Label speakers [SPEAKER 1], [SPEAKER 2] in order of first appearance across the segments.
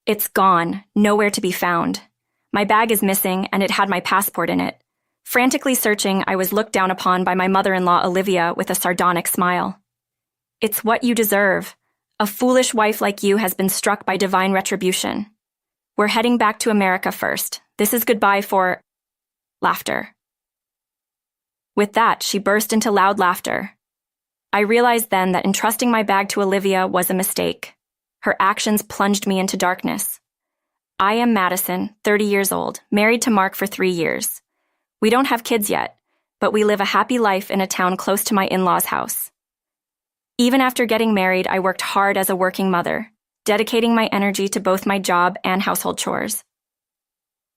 [SPEAKER 1] It's gone, nowhere to be found. My bag is missing, and it had my passport in it. Frantically searching, I was looked down upon by my mother-in-law Olivia with a sardonic smile. It's what you deserve. A foolish wife like you has been struck by divine retribution. We're heading back to America first. This is goodbye for... laughter. With that, she burst into loud laughter. I realized then that entrusting my bag to Olivia was a mistake. Her actions plunged me into darkness. I am Madison, 30 years old, married to Mark for 3 years. We don't have kids yet, but we live a happy life in a town close to my in-laws' house. Even after getting married, I worked hard as a working mother, dedicating my energy to both my job and household chores.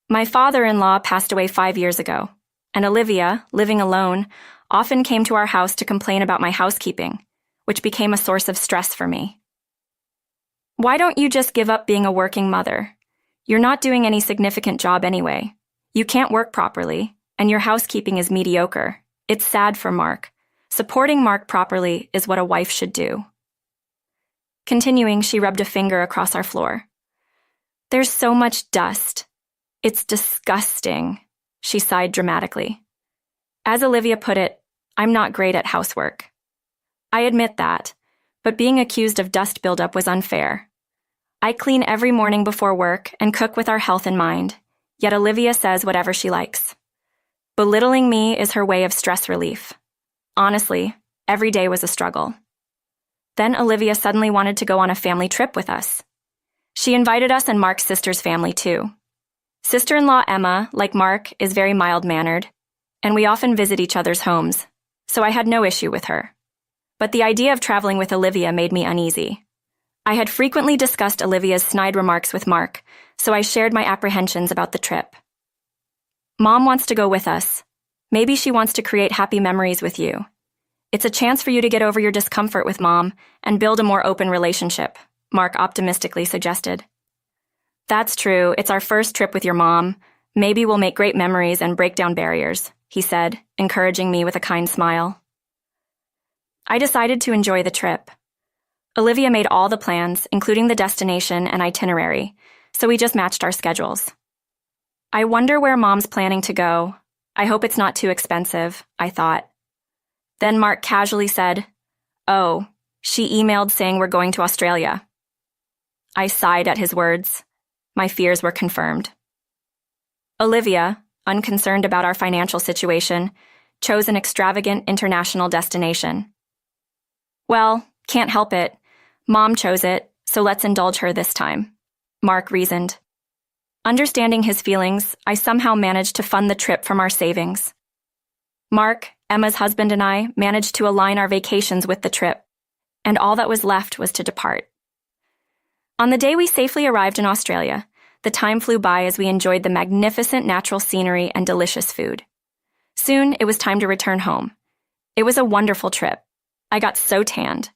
[SPEAKER 1] My father-in-law passed away 5 years ago, and Olivia, living alone, often came to our house to complain about my housekeeping, which became a source of stress for me. Why don't you just give up being a working mother? You're not doing any significant job anyway. You can't work properly, and your housekeeping is mediocre. It's sad for Mark. Supporting Mark properly is what a wife should do. Continuing, she rubbed a finger across our floor. There's so much dust. It's disgusting, she sighed dramatically. As Olivia put it, I'm not great at housework. I admit that, but being accused of dust buildup was unfair. I clean every morning before work and cook with our health in mind, yet Olivia says whatever she likes. Belittling me is her way of stress relief. Honestly, every day was a struggle. Then Olivia suddenly wanted to go on a family trip with us. She invited us and Mark's sister's family too. Sister-in-law Emma, like Mark, is very mild-mannered, and we often visit each other's homes, so I had no issue with her. But the idea of traveling with Olivia made me uneasy. I had frequently discussed Olivia's snide remarks with Mark, so I shared my apprehensions about the trip. Mom wants to go with us. Maybe she wants to create happy memories with you. It's a chance for you to get over your discomfort with Mom and build a more open relationship, Mark optimistically suggested. That's true, it's our first trip with your mom. Maybe we'll make great memories and break down barriers, he said, encouraging me with a kind smile. I decided to enjoy the trip. Olivia made all the plans, including the destination and itinerary, so we just matched our schedules. I wonder where Mom's planning to go. I hope it's not too expensive, I thought. Then Mark casually said, "Oh, she emailed saying we're going to Australia." I sighed at his words. My fears were confirmed. Olivia, unconcerned about our financial situation, chose an extravagant international destination. Well, can't help it. Mom chose it, so let's indulge her this time, Mark reasoned. Understanding his feelings, I somehow managed to fund the trip from our savings. Mark, Emma's husband, and I managed to align our vacations with the trip, and all that was left was to depart. On the day we safely arrived in Australia, the time flew by as we enjoyed the magnificent natural scenery and delicious food. Soon, it was time to return home. It was a wonderful trip. I got so tanned.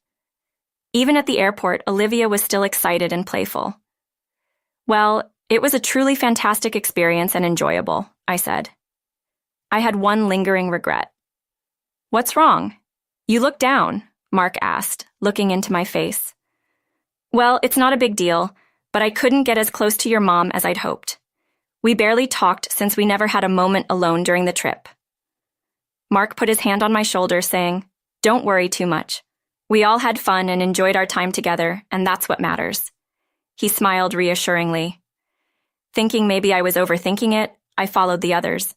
[SPEAKER 1] Even at the airport, Olivia was still excited and playful. Well, it was a truly fantastic experience and enjoyable, I said. I had one lingering regret. What's wrong? You look down, Mark asked, looking into my face. Well, it's not a big deal, but I couldn't get as close to your mom as I'd hoped. We barely talked since we never had a moment alone during the trip. Mark put his hand on my shoulder, saying, "Don't worry too much. We all had fun and enjoyed our time together, and that's what matters." He smiled reassuringly. Thinking maybe I was overthinking it, I followed the others.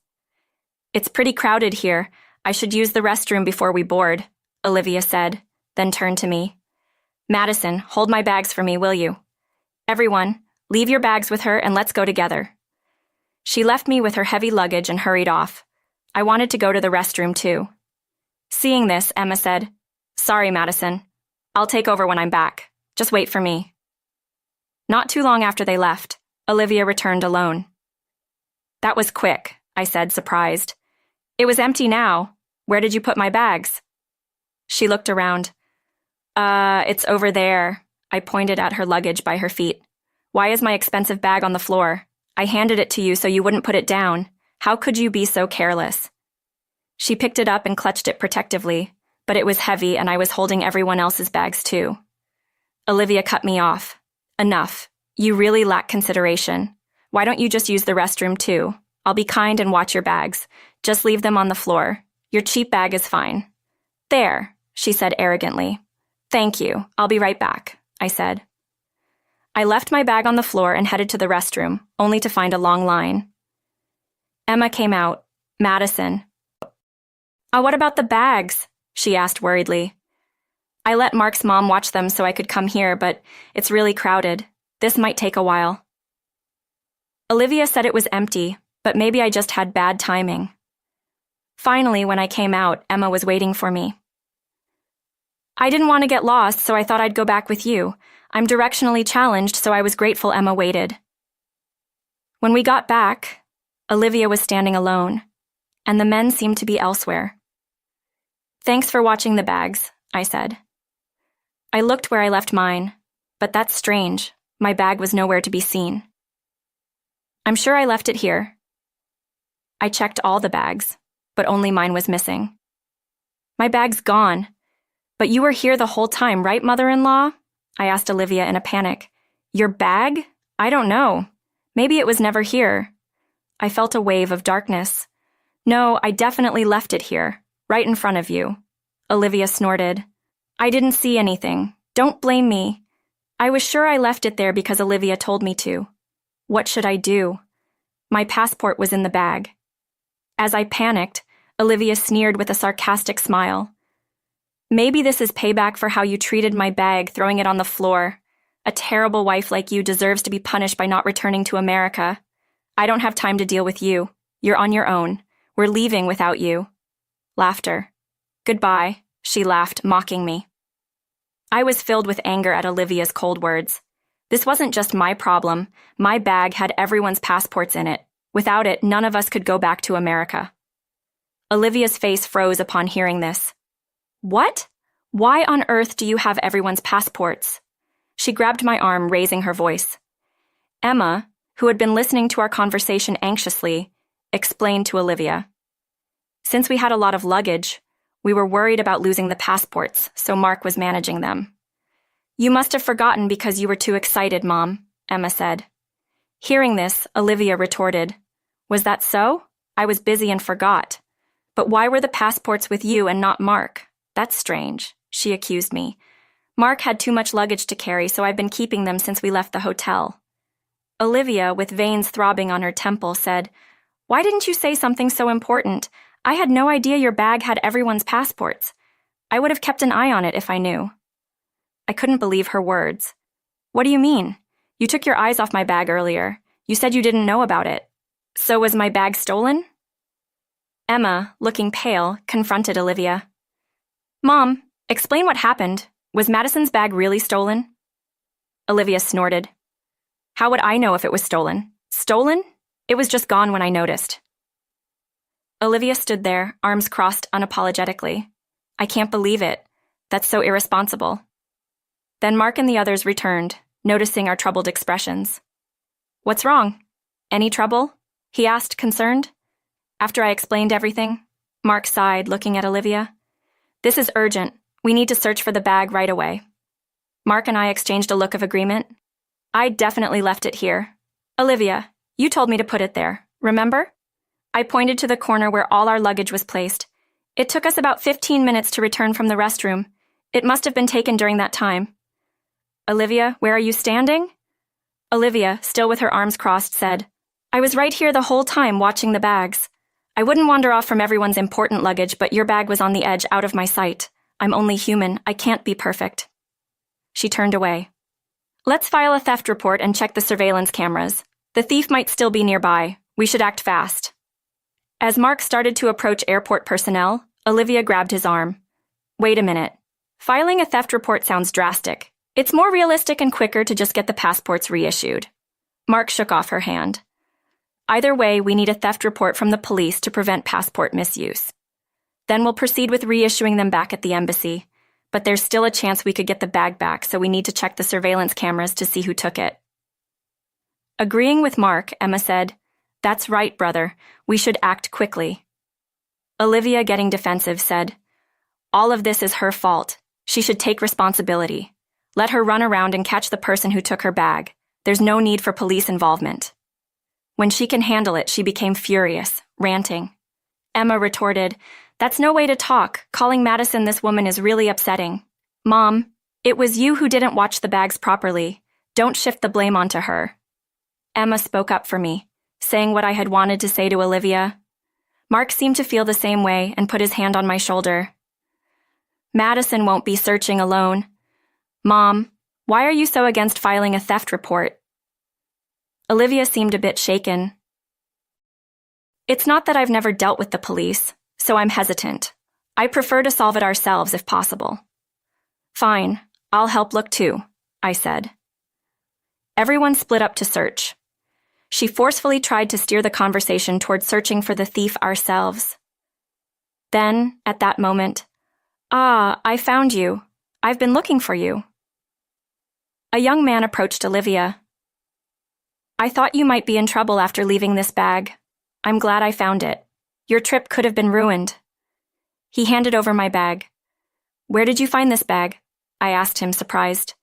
[SPEAKER 1] "It's pretty crowded here. I should use the restroom before we board," Olivia said, then turned to me. "Madison, hold my bags for me, will you? Everyone, leave your bags with her and let's go together." She left me with her heavy luggage and hurried off. I wanted to go to the restroom too. Seeing this, Emma said, "Sorry, Madison. I'll take over when I'm back. Just wait for me." Not too long after they left, Olivia returned alone. "That was quick," I said, surprised. "It was empty now. Where did you put my bags?" She looked around. It's over there." I pointed at her luggage by her feet. "Why is my expensive bag on the floor? I handed it to you so you wouldn't put it down. How could you be so careless?" She picked it up and clutched it protectively, but it was heavy and I was holding everyone else's bags too. Olivia cut me off. "Enough. You really lack consideration. Why don't you just use the restroom too? I'll be kind and watch your bags. Just leave them on the floor. Your cheap bag is fine. There, she said arrogantly. Thank you. I'll be right back, I said. I left my bag on the floor and headed to the restroom, only to find a long line. Emma came out. Madison. What about the bags? She asked worriedly. I let Mark's mom watch them so I could come here, but it's really crowded. This might take a while. Olivia said it was empty, but maybe I just had bad timing. Finally, when I came out, Emma was waiting for me. I didn't want to get lost, so I thought I'd go back with you. I'm directionally challenged, so I was grateful Emma waited. When we got back, Olivia was standing alone, and the men seemed to be elsewhere. Thanks for watching the bags, I said. I looked where I left mine, but that's strange. My bag was nowhere to be seen. I'm sure I left it here. I checked all the bags, but only mine was missing. My bag's gone. But you were here the whole time, right, mother-in-law? I asked Olivia in a panic. Your bag? I don't know. Maybe it was never here. I felt a wave of darkness. No, I definitely left it here, right in front of you. Olivia snorted. I didn't see anything. Don't blame me. I was sure I left it there because Olivia told me to. What should I do? My passport was in the bag. As I panicked, Olivia sneered with a sarcastic smile. Maybe this is payback for how you treated my bag, throwing it on the floor. A terrible wife like you deserves to be punished by not returning to America. I don't have time to deal with you. You're on your own. We're leaving without you. Laughter. Goodbye, she laughed, mocking me. I was filled with anger at Olivia's cold words. This wasn't just my problem. My bag had everyone's passports in it. Without it, none of us could go back to America. Olivia's face froze upon hearing this. What? Why on earth do you have everyone's passports? She grabbed my arm, raising her voice. Emma, who had been listening to our conversation anxiously, explained to Olivia. Since we had a lot of luggage, we were worried about losing the passports, so Mark was managing them. You must have forgotten because you were too excited, Mom, Emma said. Hearing this, Olivia retorted. Was that so? I was busy and forgot. But why were the passports with you and not Mark? That's strange, she accused me. Mark had too much luggage to carry, so I've been keeping them since we left the hotel. Olivia, with veins throbbing on her temple, said, Why didn't you say something so important? I had no idea your bag had everyone's passports. I would have kept an eye on it if I knew. I couldn't believe her words. What do you mean? You took your eyes off my bag earlier. You said you didn't know about it. So was my bag stolen? Emma, looking pale, confronted Olivia. Mom, explain what happened. Was Madison's bag really stolen? Olivia snorted. How would I know if it was stolen? Stolen? It was just gone when I noticed. Olivia stood there, arms crossed unapologetically. I can't believe it. That's so irresponsible. Then Mark and the others returned, noticing our troubled expressions. What's wrong? Any trouble? He asked, concerned. After I explained everything, Mark sighed, looking at Olivia. This is urgent. We need to search for the bag right away. Mark and I exchanged a look of agreement. I definitely left it here. Olivia, you told me to put it there, remember? I pointed to the corner where all our luggage was placed. It took us about 15 minutes to return from the restroom. It must have been taken during that time. Olivia, where are you standing? Olivia, still with her arms crossed, said, I was right here the whole time watching the bags. I wouldn't wander off from everyone's important luggage, but your bag was on the edge out of my sight. I'm only human. I can't be perfect. She turned away. Let's file a theft report and check the surveillance cameras. The thief might still be nearby. We should act fast. As Mark started to approach airport personnel, Olivia grabbed his arm. Wait a minute. Filing a theft report sounds drastic. It's more realistic and quicker to just get the passports reissued. Mark shook off her hand. Either way, we need a theft report from the police to prevent passport misuse. Then we'll proceed with reissuing them back at the embassy. But there's still a chance we could get the bag back, so we need to check the surveillance cameras to see who took it. Agreeing with Mark, Emma said, That's right, brother. We should act quickly. Olivia, getting defensive, said, All of this is her fault. She should take responsibility. Let her run around and catch the person who took her bag. There's no need for police involvement. When she can handle it, she became furious, ranting. Emma retorted, "That's no way to talk. Calling Madison this woman is really upsetting. Mom, it was you who didn't watch the bags properly. Don't shift the blame onto her." Emma spoke up for me, saying what I had wanted to say to Olivia. Mark seemed to feel the same way and put his hand on my shoulder. "Madison won't be searching alone. Mom, why are you so against filing a theft report?" Olivia seemed a bit shaken. "It's not that I've never dealt with the police, so I'm hesitant. I prefer to solve it ourselves if possible." "Fine, I'll help look too," I said. Everyone split up to search. She forcefully tried to steer the conversation toward searching for the thief ourselves. Then, at that moment, "Ah, I found you. I've been looking for you." A young man approached Olivia. "I thought you might be in trouble after leaving this bag. I'm glad I found it. Your trip could have been ruined." He handed over my bag. "Where did you find this bag?" I asked him, surprised.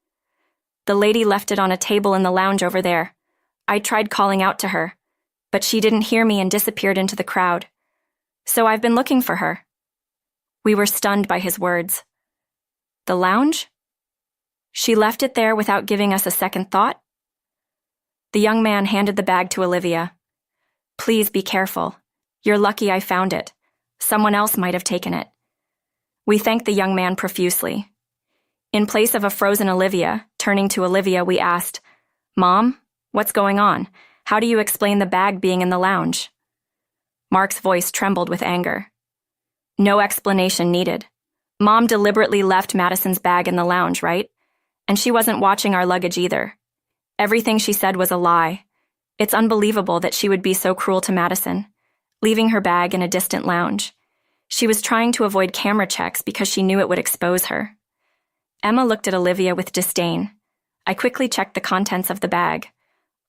[SPEAKER 1] "The lady left it on a table in the lounge over there. I tried calling out to her, but she didn't hear me and disappeared into the crowd. So I've been looking for her." We were stunned by his words. "The lounge? She left it there without giving us a second thought?" The young man handed the bag to Olivia. "Please be careful. You're lucky I found it. Someone else might have taken it." We thanked the young man profusely. In place of a frozen Olivia, turning to Olivia, we asked, "Mom, what's going on? How do you explain the bag being in the lounge?" Mark's voice trembled with anger. "No explanation needed. Mom deliberately left Madison's bag in the lounge, right? And she wasn't watching our luggage either. Everything she said was a lie. It's unbelievable that she would be so cruel to Madison, leaving her bag in a distant lounge. She was trying to avoid camera checks because she knew it would expose her." Emma looked at Olivia with disdain. I quickly checked the contents of the bag.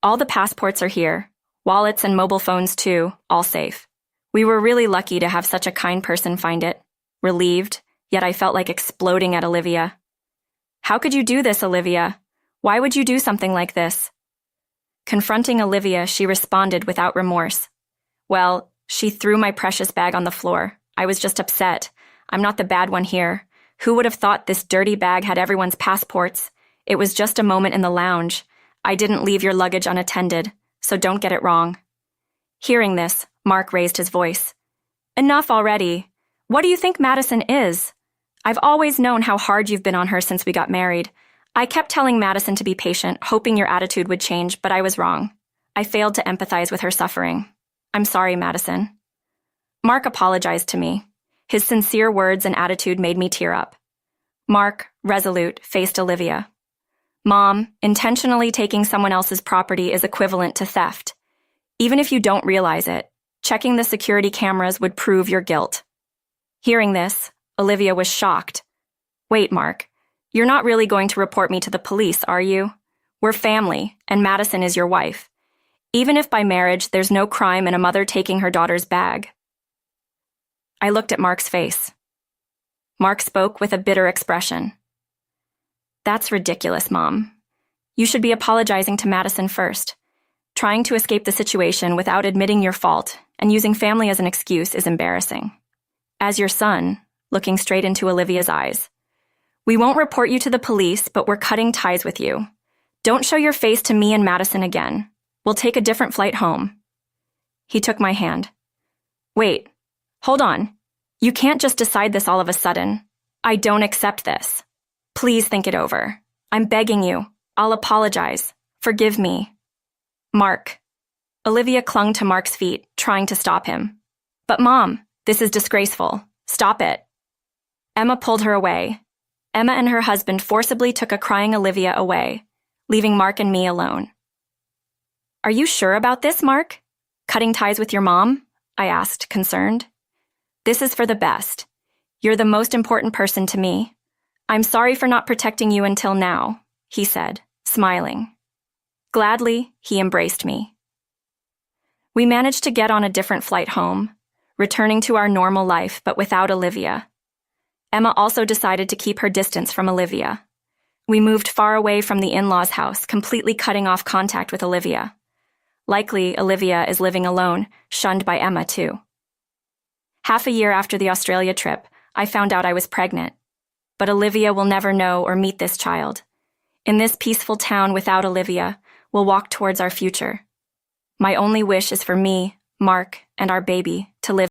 [SPEAKER 1] All the passports are here, wallets and mobile phones too, all safe. We were really lucky to have such a kind person find it. Relieved, yet I felt like exploding at Olivia. "How could you do this, Olivia? Why would you do something like this?" Confronting Olivia, she responded without remorse. "Well, she threw my precious bag on the floor. I was just upset. I'm not the bad one here. Who would have thought this dirty bag had everyone's passports? It was just a moment in the lounge. I didn't leave your luggage unattended, so don't get it wrong." Hearing this, Mark raised his voice. "Enough already. What do you think Madison is? I've always known how hard you've been on her since we got married. I kept telling Madison to be patient, hoping your attitude would change, but I was wrong. I failed to empathize with her suffering. I'm sorry, Madison." Mark apologized to me. His sincere words and attitude made me tear up. Mark, resolute, faced Olivia. "Mom, intentionally taking someone else's property is equivalent to theft. Even if you don't realize it, checking the security cameras would prove your guilt." Hearing this, Olivia was shocked. "Wait, Mark, you're not really going to report me to the police, are you? We're family, and Madison is your wife. Even if by marriage there's no crime in a mother taking her daughter's bag." I looked at Mark's face. Mark spoke with a bitter expression. "That's ridiculous, Mom. You should be apologizing to Madison first. Trying to escape the situation without admitting your fault and using family as an excuse is embarrassing. As your son," looking straight into Olivia's eyes, "we won't report you to the police, but we're cutting ties with you. Don't show your face to me and Madison again. We'll take a different flight home." He took my hand. "Wait. Hold on. You can't just decide this all of a sudden. I don't accept this. Please think it over. I'm begging you. I'll apologize. Forgive me." "Mark." Olivia clung to Mark's feet, trying to stop him. "But Mom, this is disgraceful. Stop it." Emma pulled her away. Emma and her husband forcibly took a crying Olivia away, leaving Mark and me alone. "Are you sure about this, Mark? Cutting ties with your mom?" I asked, concerned. "This is for the best. You're the most important person to me. I'm sorry for not protecting you until now," he said, smiling. Gladly, he embraced me. We managed to get on a different flight home, returning to our normal life but without Olivia. Emma also decided to keep her distance from Olivia. We moved far away from the in-laws' house, completely cutting off contact with Olivia. Likely, Olivia is living alone, shunned by Emma too. Half a year after the Australia trip, I found out I was pregnant. But Olivia will never know or meet this child. In this peaceful town without Olivia, we'll walk towards our future. My only wish is for me, Mark, and our baby to live